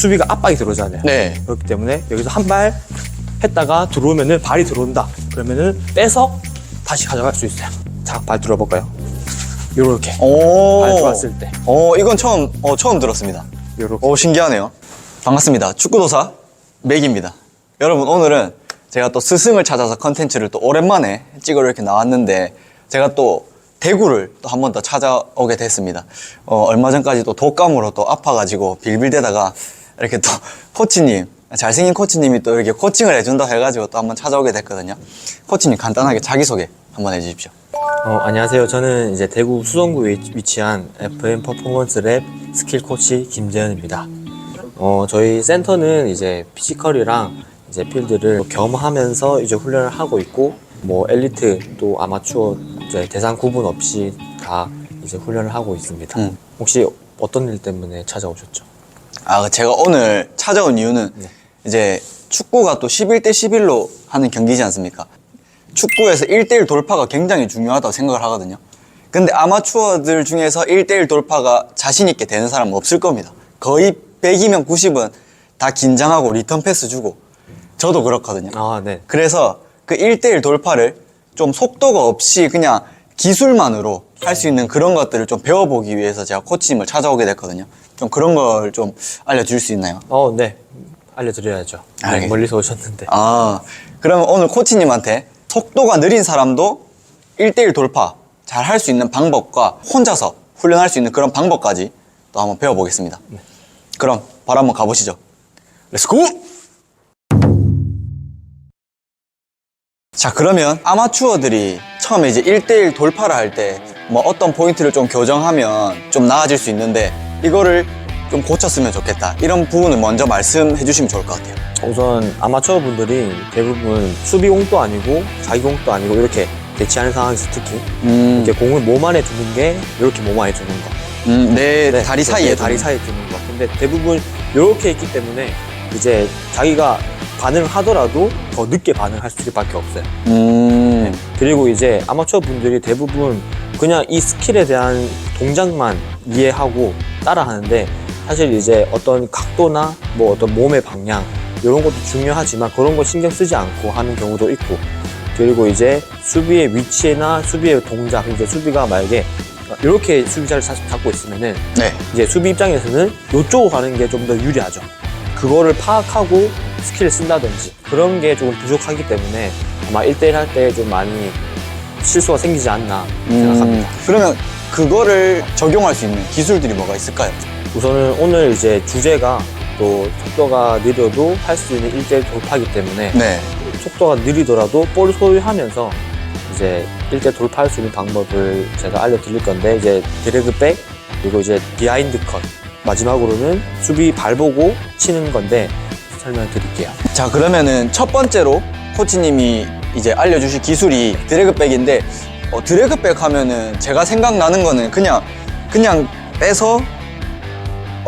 수비가 압박이 들어오잖아요. 네. 그렇기 때문에 여기서 한 발 했다가 들어오면은 발이 들어온다. 그러면은 빼서 다시 가져갈 수 있어요. 자, 발 들어볼까요? 요렇게. 발 들어왔을 때. 이건 처음 들었습니다. 요렇게. 신기하네요. 반갑습니다. 축구도사 맥입니다. 여러분, 오늘은 제가 또 스승을 찾아서 컨텐츠를 또 오랜만에 찍으러 이렇게 나왔는데, 제가 또 대구를 또 한 번 더 찾아오게 됐습니다. 얼마 전까지 또 독감으로 또 아파가지고 빌빌대다가 이렇게 또 코치님, 잘생긴 코치님이 또 이렇게 코칭을 해준다 해가지고 또 한번 찾아오게 됐거든요. 코치님 간단하게 자기소개 한번 해주십시오. 안녕하세요. 저는 이제 대구 수성구에 위치한 FM 퍼포먼스 랩 스킬 코치 김재현입니다. 저희 센터는 이제 피지컬이랑 이제 필드를 겸하면서 이제 훈련을 하고 있고, 뭐 엘리트 또 아마추어 이제 대상 구분 없이 다 이제 훈련을 하고 있습니다. 혹시 어떤 일 때문에 찾아오셨죠? 제가 오늘 찾아온 이유는 이제 축구가 또 11대 11로 하는 경기지 않습니까? 축구에서 1대1 돌파가 굉장히 중요하다고 생각을 하거든요. 근데 아마추어들 중에서 1대1 돌파가 자신 있게 되는 사람은 없을 겁니다. 거의 100이면 90은 다 긴장하고 리턴 패스 주고, 저도 그렇거든요. 네. 그래서 그 1대1 돌파를 좀 속도가 없이 그냥 기술만으로 할 수 있는 그런 것들을 좀 배워보기 위해서 제가 코치님을 찾아오게 됐거든요. 좀 그런 걸 좀 알려줄 수 있나요? 네. 알려드려야죠. 네, 멀리서 오셨는데. 그러면 오늘 코치님한테 속도가 느린 사람도 1대1 돌파 잘 할 수 있는 방법과 혼자서 훈련할 수 있는 그런 방법까지 또 한번 배워보겠습니다. 네. 그럼 바로 한번 가보시죠. 렛츠고! 자, 그러면 아마추어들이 처음에 이제 1대1 돌파를 할 때 뭐 어떤 포인트를 좀 교정하면 좀 나아질 수 있는데, 이거를 좀 고쳤으면 좋겠다, 이런 부분을 먼저 말씀해 주시면 좋을 것 같아요. 우선 아마추어 분들이 대부분 수비공도 아니고 자기공도 아니고 이렇게 대치하는 상황에서 특히 이렇게 공을 몸 안에 두는 게 이렇게 몸 안에 두는 거. 내 다리 사이에 다리 사이에 두는 거. 근데 대부분 이렇게 있기 때문에 이제 자기가 반응을 하더라도 더 늦게 반응할 수밖에 없어요. 그리고 이제 아마추어 분들이 대부분 그냥 이 스킬에 대한 동작만 이해하고 따라하는데, 사실 이제 어떤 각도나 뭐 어떤 몸의 방향 이런 것도 중요하지만 그런 거 신경 쓰지 않고 하는 경우도 있고, 그리고 이제 수비의 위치나 수비의 동작, 이제 수비가 만약에 이렇게 수비자를 잡고 있으면은 이제 수비 입장에서는 이쪽으로 가는 게 좀 더 유리하죠. 그거를 파악하고 스킬을 쓴다든지 그런 게 조금 부족하기 때문에 아마 1대1 할 때 좀 많이 실수가 생기지 않나 생각합니다. 그러면 그거를 적용할 수 있는 기술들이 뭐가 있을까요? 우선은 오늘 이제 주제가 또 속도가 느려도 할 수 있는 1대1 돌파이기 때문에 속도가 느리더라도 볼을 소유하면서 이제 1대1 돌파할 수 있는 방법을 제가 알려드릴 건데, 이제 드래그백, 그리고 이제 비하인드 컷, 마지막으로는 수비 발 보고 치는 건데 설명드릴게요. 자, 그러면은 첫 번째로 코치님이 이제 알려주실 기술이 드래그백인데, 드래그백 하면은 제가 생각나는 거는 그냥 빼서,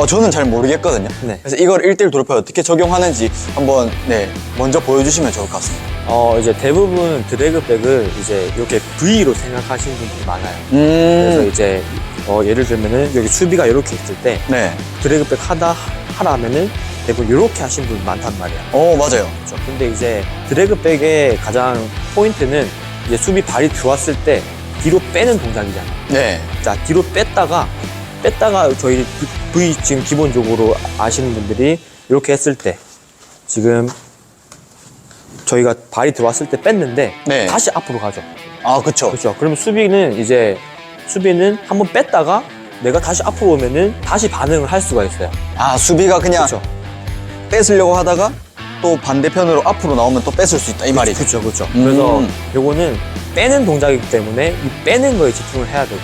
저는 잘 모르겠거든요. 그래서 이걸 1대1 돌파에 어떻게 적용하는지 한번 먼저 보여주시면 좋을 것 같습니다. 이제 대부분 드래그백을 이제 이렇게 V로 생각하시는 분들이 많아요. 그래서 이제 예를 들면은 여기 수비가 이렇게 있을 때 드래그백 하라 하면은 대부분 이렇게 하시는 분이 많단 말이야. 맞아요. 그렇죠. 근데 이제 드래그백의 가장 포인트는 이제 수비 발이 들어왔을 때 뒤로 빼는 동작이잖아요. 자, 뒤로 뺐다가 저희 V 지금 기본적으로 아시는 분들이 이렇게 했을 때 지금 저희가 발이 들어왔을 때 뺐는데 다시 앞으로 가죠. 그쵸. 그렇죠. 그러면 수비는 한번 뺐다가 내가 다시 앞으로 오면은 다시 반응을 할 수가 있어요. 수비가 그냥 그렇죠. 뺏으려고 하다가 또 반대편으로 앞으로 나오면 또 뺏을 수 있다, 이 말이죠. 그렇죠. 그래서 요거는 빼는 동작이기 때문에 이 빼는 거에 집중을 해야 되고,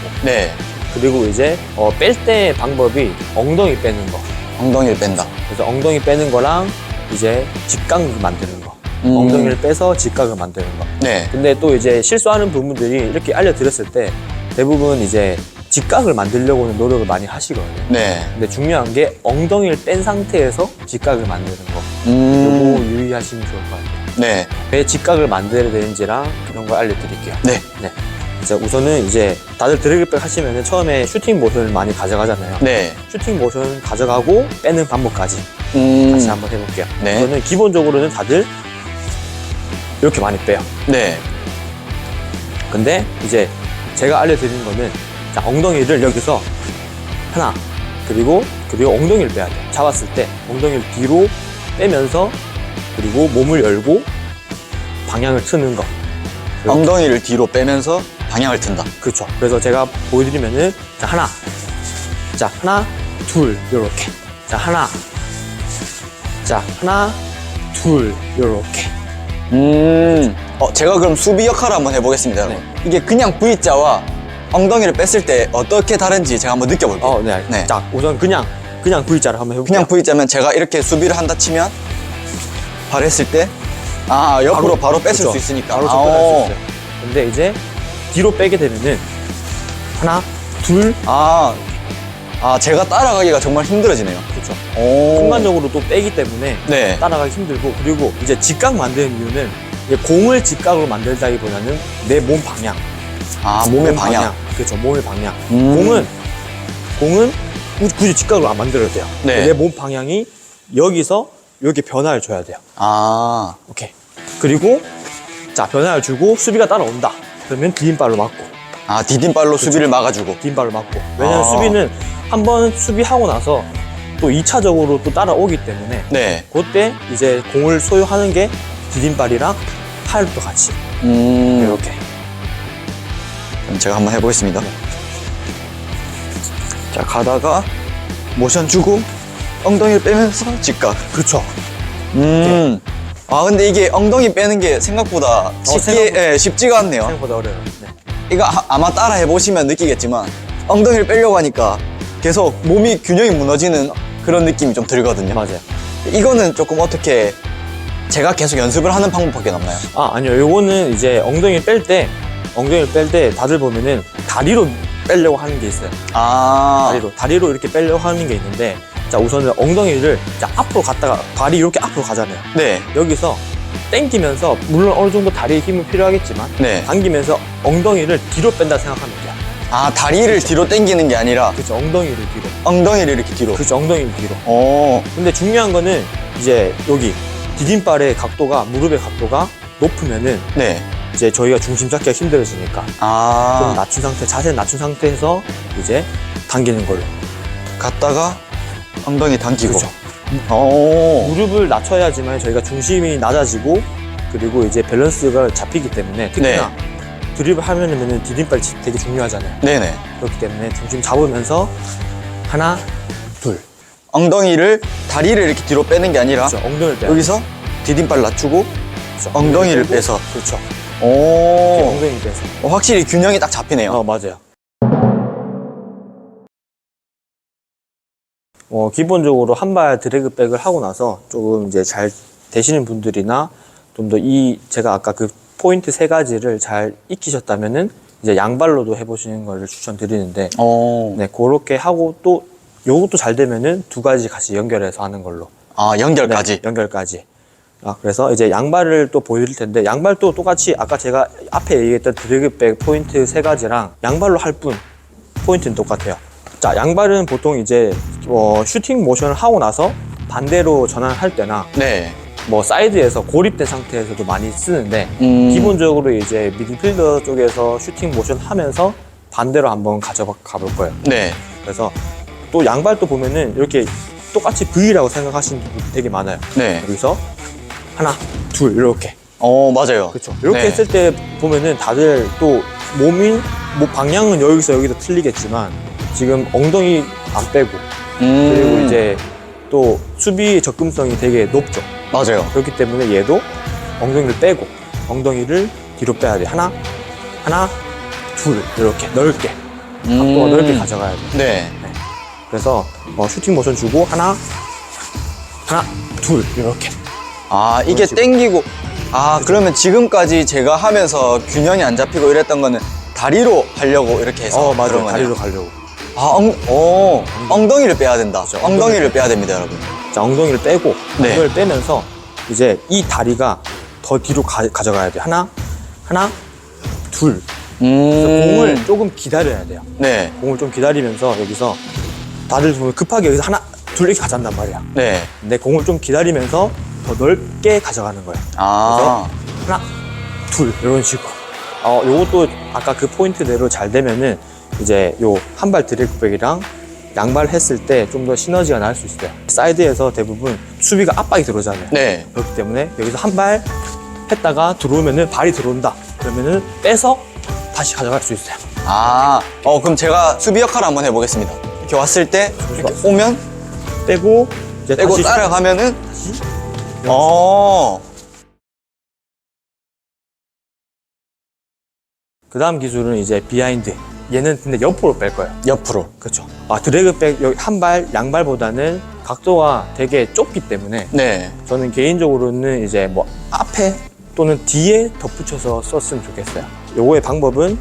그리고 이제 뺄 때 방법이 엉덩이 빼는 거. 엉덩이를 뺀다. 그래서 엉덩이 빼는 거랑 이제 직각을 만드는 거. 엉덩이를 빼서 직각을 만드는 거. 근데 또 이제 실수하는 부분들이 이렇게 알려드렸을 때 대부분 이제 직각을 만들려고는 노력을 많이 하시거든요. 근데 중요한 게 엉덩이를 뺀 상태에서 직각을 만드는 거. 요거 유의하시면 좋을 것 같아요. 왜 직각을 만들어야 되는지랑 그런 걸 알려드릴게요. 이제 우선은 이제 다들 드래그백 하시면은 처음에 슈팅 모션을 많이 가져가잖아요. 네. 슈팅 모션 가져가고 빼는 방법까지 다시 한번 해볼게요. 네. 우선은 기본적으로는 다들 이렇게 많이 빼요. 네. 근데 이제 제가 알려드리는 거는 자, 엉덩이를 여기서 하나 그리고 엉덩이를 빼야 돼요. 잡았을 때 엉덩이를 뒤로 빼면서 그리고 몸을 열고 방향을 트는 거. 엉덩이를 뒤로 빼면서 방향을 튼다. 그렇죠. 그래서 제가 보여드리면은 자 하나 둘 요렇게 하나 둘 요렇게. 제가 그럼 수비 역할을 한번 해보겠습니다. 네. 이게 그냥 V자와 엉덩이를 뺐을 때 어떻게 다른지 제가 한번 느껴볼게요. 네. 네. 자 우선 그냥 V자를 한번 해볼게요. 그냥 V자면 제가 이렇게 수비를 한다 치면 바로 했을 때 옆으로 바로 뺐을 그렇죠. 수 있으니까. 바로 접근할 수 있어요. 근데 이제 뒤로 빼게 되면은 하나 둘 제가 따라가기가 정말 힘들어지네요. 그렇죠. 오. 순간적으로 또 빼기 때문에 네. 따라가기 힘들고 그리고 이제 직각 만드는 이유는 이제 공을 직각으로 만들다기보다는 내 몸 방향. 몸의 방향. 그렇죠. 몸의 방향. 공은 굳이 직각으로 안 만들어도 돼요. 네. 내 몸 방향이 여기서 이렇게 변화를 줘야 돼요. 오케이. 그리고 자 변화를 주고 수비가 따라온다. 그러면 디딤발로 맞고. 디딤발로 수비를 막아주고. 디딤발로 맞고. 왜냐면 수비는 한 번 수비하고 나서 또 2차적으로 또 따라오기 때문에 네. 그때 이제 공을 소유하는 게 디딤발이랑 팔도 같이 이렇게. 그럼 제가 한번 해보겠습니다. 자, 가다가 모션 주고 엉덩이를 빼면서 직각. 그렇죠. 근데 이게 엉덩이 빼는 게 생각보다 쉽지가 않네요. 생각보다 어려워요. 네. 이거 아마 따라 해보시면 느끼겠지만 엉덩이를 빼려고 하니까 계속 몸이 균형이 무너지는 그런 느낌이 좀 들거든요. 맞아요. 이거는 조금 어떻게 제가 계속 연습을 하는 방법밖에 없나요? 아니요. 요거는 이제 엉덩이를 뺄 때 다들 보면은 다리로 빼려고 하는 게 있어요. 다리로 이렇게 빼려고 하는 게 있는데 자 우선은 엉덩이를 자 앞으로 갔다가 발이 이렇게 앞으로 가잖아요. 네. 여기서 당기면서 물론 어느 정도 다리에 힘이 필요하겠지만 네. 당기면서 엉덩이를 뒤로 뺀다 생각하면 돼요. 다리를 뒤로 당기는 게 아니라 그렇죠. 엉덩이를 뒤로. 엉덩이를 이렇게 뒤로. 그렇죠. 엉덩이를 뒤로. 오. 근데 중요한 거는 이제 여기 디딤발의 각도가 무릎의 각도가 높으면은 네. 이제 저희가 중심 잡기가 힘들어지니까 좀 낮춘 상태, 자세 낮춘 상태에서 이제 당기는 걸로. 갔다가 엉덩이 당기고. 그렇죠. 오. 무릎을 낮춰야지만 저희가 중심이 낮아지고 그리고 이제 밸런스가 잡히기 때문에 특히나 드립을 하면은 디딤발 되게 중요하잖아요. 네네. 그렇기 때문에 중심 잡으면서 하나, 둘. 다리를 이렇게 뒤로 빼는 게 아니라 그렇죠. 엉덩이를 빼요. 여기서 디딤발 낮추고 그렇죠. 엉덩이를 빼고, 빼서. 그렇죠. 오. 엉덩이 빼서. 확실히 균형이 딱 잡히네요. 맞아요. 기본적으로 한 발 드래그백을 하고 나서 조금 이제 잘 되시는 분들이나 좀 더 제가 아까 그 포인트 3가지를 잘 익히셨다면은 이제 양발로도 해보시는 거를 추천드리는데 네, 그렇게 하고 또 요것도 잘 되면은 2가지 같이 연결해서 하는 걸로. 연결까지. 네, 연결까지. 그래서 이제 양발을 또 보여드릴 텐데 양발도 똑같이 아까 제가 앞에 얘기했던 드래그백 포인트 3가지랑 양발로 할 뿐 포인트는 똑같아요. 자, 양발은 보통 이제 슈팅 모션을 하고 나서 반대로 전환할 때나 네. 사이드에서 고립된 상태에서도 많이 쓰는데 기본적으로 이제 미드필더 쪽에서 슈팅 모션 하면서 반대로 한번 가져가 볼 거예요. 네. 그래서 또 양발도 보면은 이렇게 똑같이 V라고 생각하시는 분들 되게 많아요. 네. 여기서 하나, 둘 이렇게. 맞아요. 그렇죠. 이렇게 네. 했을 때 보면은 다들 또 방향은 여기서 틀리겠지만 지금 엉덩이 안 빼고 그리고 이제 또 수비 접근성이 되게 높죠. 맞아요. 그렇기 때문에 얘도 엉덩이를 빼고 엉덩이를 뒤로 빼야 돼. 하나, 둘 이렇게 넓게 각도가 넓게 가져가야 돼. 네. 그래서 슈팅 모션 주고 하나, 둘 이렇게. 이게 땡기고. 그러면 지금까지 제가 하면서 균형이 안 잡히고 이랬던 거는 다리로 하려고 이렇게 해서 맞아요. 그런 다리로 거네요. 가려고. 엉덩이를 빼야 된다. 그렇죠. 엉덩이를 빼야 됩니다, 여러분. 자, 엉덩이를 빼고 네. 엉덩이를 빼면서 이제 이 다리가 더 뒤로 가져가야 돼. 하나, 둘 그래서 공을 조금 기다려야 돼요. 네. 공을 좀 기다리면서 여기서 다들 보면 급하게 여기서 하나, 둘 이렇게 가져간단 말이야. 네. 근데 공을 좀 기다리면서 더 넓게 가져가는 거예요. 아. 그래서 하나, 둘 이런 식으로. 요것도 아까 그 포인트대로 잘 되면은 이제 요 한발 드래그백이랑 양발 했을 때 좀 더 시너지가 날 수 있어요. 사이드에서 대부분 수비가 압박이 들어오잖아요. 네. 그렇기 때문에 여기서 한 발 했다가 들어오면은 발이 들어온다. 그러면은 빼서 다시 가져갈 수 있어요. 아. 그럼 제가 수비 역할을 한번 해보겠습니다. 이렇게 왔을 때 이렇게 오면 빼고 이제 빼고 다시 따라가면은 다시 그 다음 기술은 이제 비하인드. 얘는 근데 옆으로 뺄 거예요. 옆으로. 그렇죠. 드래그백 여기 한 발, 양발보다는 각도가 되게 좁기 때문에 네. 저는 개인적으로는 이제 뭐 앞에 또는 뒤에 덧붙여서 썼으면 좋겠어요. 요거의 방법은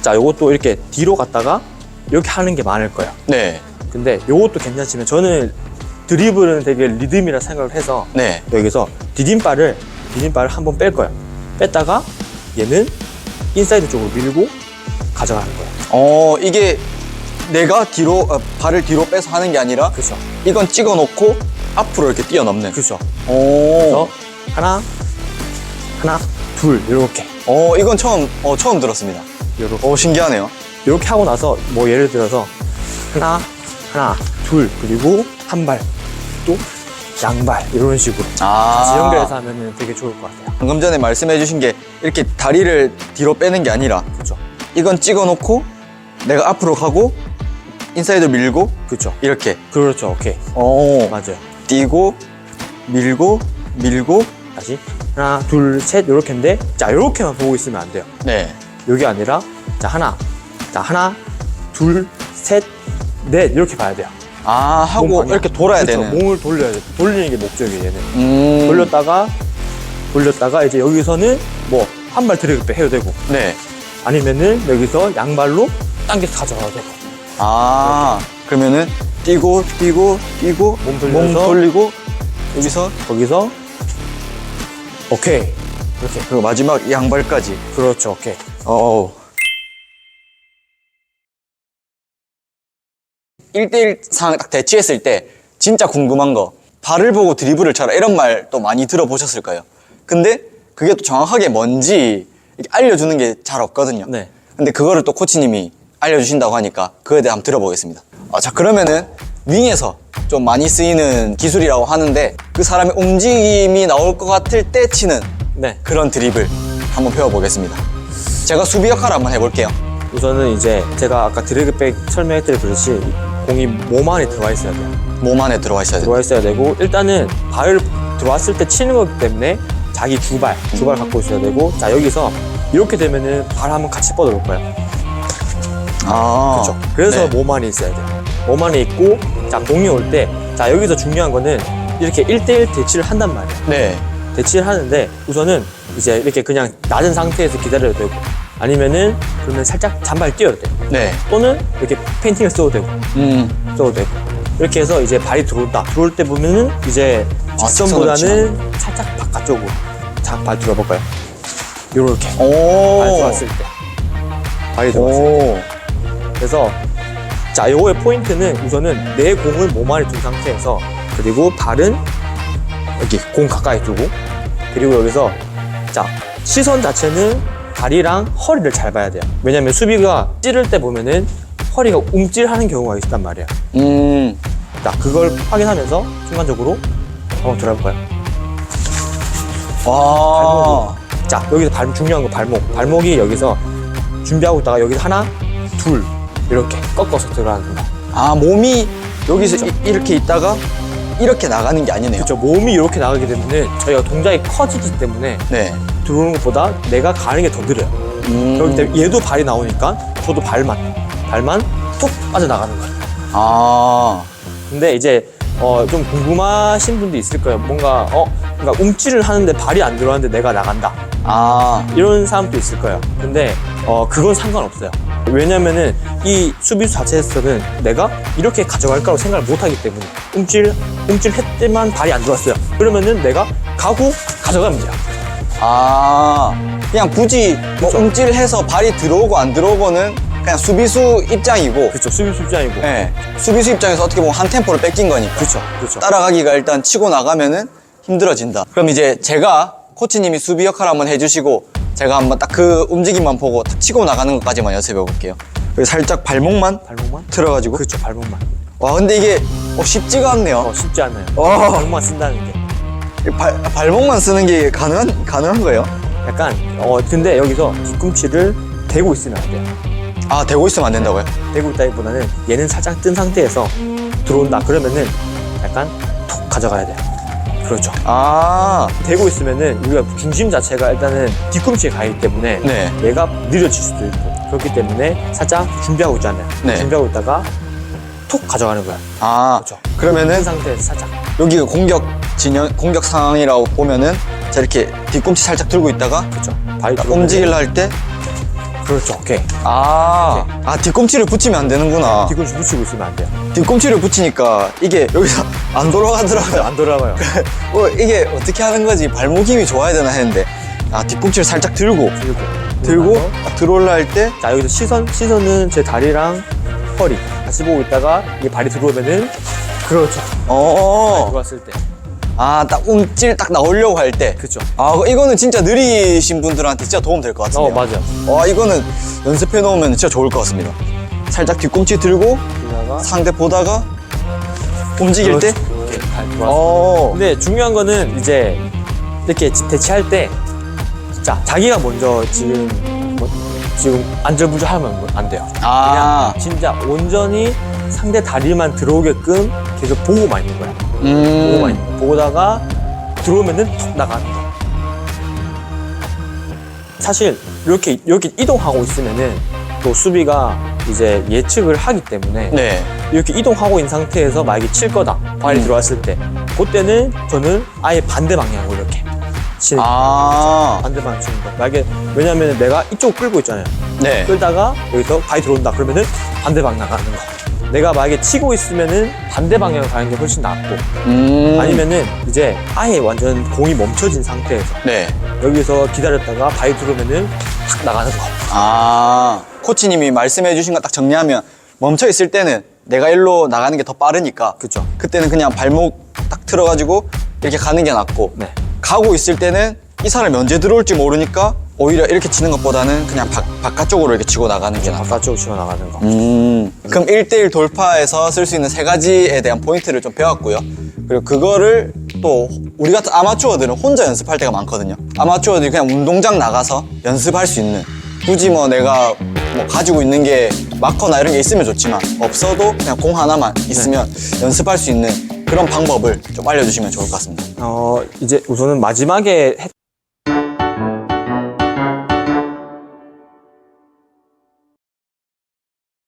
자, 요것도 이렇게 뒤로 갔다가 이렇게 하는 게 많을 거예요. 네. 근데 요것도 괜찮지만 저는 드리블은 되게 리듬이라 생각을 해서 네. 여기서 디딤발을 한번 뺄 거예요. 뺐다가 얘는 인사이드 쪽으로 밀고 가져가는 거예요. 이게 내가 뒤로 발을 뒤로 빼서 하는 게 아니라 그렇죠. 이건 찍어 놓고 앞으로 이렇게 뛰어넘는. 그렇죠. 오. 그래서 하나, 둘 이렇게 이건 처음 들었습니다. 이렇게 신기하네요. 이렇게 하고 나서 뭐 예를 들어서 하나, 둘 그리고 한 발, 또 양발 이런 식으로 같이 연결해서 하면은 되게 좋을 것 같아요. 방금 전에 말씀해 주신 게 이렇게 다리를 뒤로 빼는 게 아니라 그렇죠. 이건 찍어 놓고 내가 앞으로 가고 인사이드 밀고 그렇죠. 이렇게. 그렇죠. 오케이. 맞아요. 뛰고 밀고 다시 하나, 둘, 셋 이렇게인데 자 이렇게만 보고 있으면 안 돼요. 네. 여기 아니라 자 하나, 둘, 셋, 넷 이렇게 봐야 돼요. 하고 몸 방향. 이렇게 돌아야 그렇죠. 되는. 몸을 돌려야 돼. 돌리는 게 목적이에요. 얘는 돌렸다가 이제 여기서는 뭐 한 발 드래그백 해도 되고 네. 아니면은 여기서 양발로 당겨서 가져가도 되고 그러면은 뛰고 몸 돌려서 돌리고 여기서 거기서 오케이 이렇게 그리고 마지막 양발까지. 그렇죠. 오케이. 1대1 상황 딱 대치했을 때 진짜 궁금한 거, 발을 보고 드리블을 쳐라 이런 말 또 많이 들어보셨을 거예요. 근데 그게 또 정확하게 뭔지 이렇게 알려주는 게 잘 없거든요. 네. 근데 그거를 또 코치님이 알려주신다고 하니까 그거에 대해 한번 들어보겠습니다. 자, 그러면은 윙에서 좀 많이 쓰이는 기술이라고 하는데 그 사람의 움직임이 나올 것 같을 때 치는 네. 그런 드리블 한번 배워보겠습니다. 제가 수비 역할을 한번 해볼게요. 우선은 이제 제가 아까 드래그백 설명했듯이 그렇지 공이 몸 안에 들어와 있어야 돼요. 몸 안에 들어와 있어야 돼요. 들어와 있어야 되고 일단은 발을 들어왔을 때 치는 거기 때문에 자기 두 발 갖고 있어야 되고 자 여기서 이렇게 되면은 발 한번 같이 뻗어볼 거예요. 그렇죠. 그래서 네. 몸 안에 있어야 돼요. 몸 안에 있고 자 공이 올 때 자 여기서 중요한 거는 이렇게 1대1 대치를 한단 말이에요. 네. 대치를 하는데 우선은 이제 이렇게 그냥 낮은 상태에서 기다려도 되고 아니면은 그러면 살짝 잔발 뛰어도 돼요. 네. 또는 이렇게 페인팅을 써도 되고 이렇게 해서 이제 발이 들어온다. 들어올 때 보면은 이제 직선보다는 살짝 바깥쪽으로 자, 발 들어볼까요? 요렇게 발 들어왔을 때 발이 들어왔을 때 그래서 자 요거의 포인트는 우선은 내 공을 몸 안에 둔 상태에서 그리고 발은 여기 공 가까이 두고 그리고 여기서 자 시선 자체는 다리랑 허리를 잘 봐야 돼요. 왜냐면 수비가 찌를 때 보면은 허리가 움찔하는 경우가 있단 말이야. 자 그걸 확인하면서 순간적으로 한번 돌아볼까요? 자 여기서 중요한 거 발목이 여기서 준비하고 있다가 여기서 하나 둘 이렇게 꺾어서 들어간다. 몸이 여기서 이렇게 있다가 이렇게 나가는 게 아니네요. 그렇죠. 몸이 이렇게 나가게 되면은 저희가 동작이 커지기 때문에 네. 들어오는 것보다 내가 가는 게 더 느려요. 그렇기 때문에 얘도 발이 나오니까 저도 발만 툭 빠져나가는 거예요. 근데 이제 좀 궁금하신 분도 있을 거예요. 뭔가 그러니까 움찔을 하는데 발이 안 들어왔는데 내가 나간다. 이런 사람도 있을 거예요. 근데 그건 상관없어요. 왜냐면은 이 수비수 자체에서는 내가 이렇게 가져갈 거라고 생각을 못 하기 때문에 움찔했지만 발이 안 들어왔어요. 그러면은 내가 가고 가져가면 돼요. 그냥 굳이 뭐 움찔해서 발이 들어오고 안 들어오고는 그냥 수비수 입장이고. 그렇죠. 수비수 입장이고. 네. 수비수 입장에서 어떻게 보면 한 템포를 뺏긴 거니까. 그렇죠. 그렇죠. 따라가기가 일단 치고 나가면은 힘들어진다. 그럼 이제 제가 코치님이 수비 역할 한번 해주시고 제가 한번 딱 그 움직임만 보고 탁 치고 나가는 것까지만 연습해 볼게요. 살짝 발목만 틀어가지고. 그렇죠. 발목만. 와 근데 이게 쉽지가 않네요. 쉽지 않아요. 어. 발목만 쓴다는 게. 발목만 쓰는 게 가능한 거예요? 약간 근데 여기서 뒤꿈치를 대고 있으면 안 돼요. 아 대고 있으면 안 된다고요? 대고 있다기보다는 얘는 살짝 뜬 상태에서 들어온다 그러면은 약간 톡 가져가야 돼요. 그렇죠. 아 대고 있으면은 우리가 중심 자체가 일단은 뒤꿈치에 가 있기 때문에 네. 얘가 느려질 수도 있고 그렇기 때문에 살짝 준비하고 있잖아요. 네. 준비하고 있다가 톡 가져가는 거야. 아 그렇죠. 그러면은 뜬 상태에서 살짝. 여기가 공격 상황이라고 보면은 자 이렇게 뒤꿈치 살짝 들고 있다가 그렇죠. 발이 움직이려 할 때 그렇죠. 오케이. 아 뒤꿈치를 붙이면 안 되는구나. 뒤꿈치 붙이고 있으면 안 돼요. 뒤꿈치를 붙이니까 이게 여기서 안 돌아가더라고요. 안 돌아가요. 이게 어떻게 하는 거지? 발목 힘이 좋아야 되나 했는데 뒤꿈치를 살짝 들고 딱 들어올라 할 때 자 여기서 시선은 제 다리랑 허리 같이 보고 있다가 이게 발이 들어오면은 그렇죠. 들어왔을 때. 딱 움찔 딱 나오려고 할 때. 그렇죠. 이거는 진짜 느리신 분들한테 진짜 도움 될 것 같은데요. 맞아. 이거는 연습해 놓으면 진짜 좋을 것 같습니다. 살짝 뒤꿈치 들고 그러다가 상대 보다가 움직일 때. 이렇게 발 들어왔어. 근데 중요한 거는 이제 이렇게 대치할 때 자 자기가 먼저 지금 안절부절하면 안 돼요. 그냥 진짜 온전히 상대 다리만 들어오게끔 계속 보고만 있는 거야. 보고만 있는 거야. 보다가 들어오면은 톡 나가는 거야. 사실 이렇게 이동하고 있으면은 또 수비가 이제 예측을 하기 때문에 네. 이렇게 이동하고 있는 상태에서 만약에 칠 거다 발이 들어왔을 때 그때는 저는 아예 반대 방향으로 이렇게 치는 거예요. 반대 방향 치는 거. 만약에 왜냐면 내가 이쪽 끌고 있잖아요. 네. 끌다가 여기서 발이 들어온다 그러면은 반대 방향 나가는 거. 내가 만약에 치고 있으면은 반대 방향으로 가는 게 훨씬 낫고 아니면은 이제 아예 완전 공이 멈춰진 상태에서 네. 여기서 기다렸다가 발이 들어오면은 탁 나가는 거. 코치님이 말씀해 주신 거 딱 정리하면 멈춰 있을 때는 내가 일로 나가는 게 더 빠르니까 그쵸. 그때는 그냥 발목 딱 틀어가지고 이렇게 가는 게 낫고 네. 가고 있을 때는 이 사람이 언제 들어올지 모르니까 오히려 이렇게 치는 것보다는 그냥 바깥쪽으로 이렇게 치고 나가는 게 낫다. 바깥쪽으로 치고 나가는 거. 그럼 1대1 돌파에서 쓸 수 있는 3가지에 대한 포인트를 좀 배웠고요. 그리고 그거를 또 우리 같은 아마추어들은 혼자 연습할 때가 많거든요. 아마추어들이 그냥 운동장 나가서 연습할 수 있는 굳이 뭐 내가 뭐 가지고 있는 게 마커나 이런 게 있으면 좋지만 없어도 그냥 공 하나만 있으면 연습할 수 있는 그런 방법을 좀 알려주시면 좋을 것 같습니다. 이제 우선은 마지막에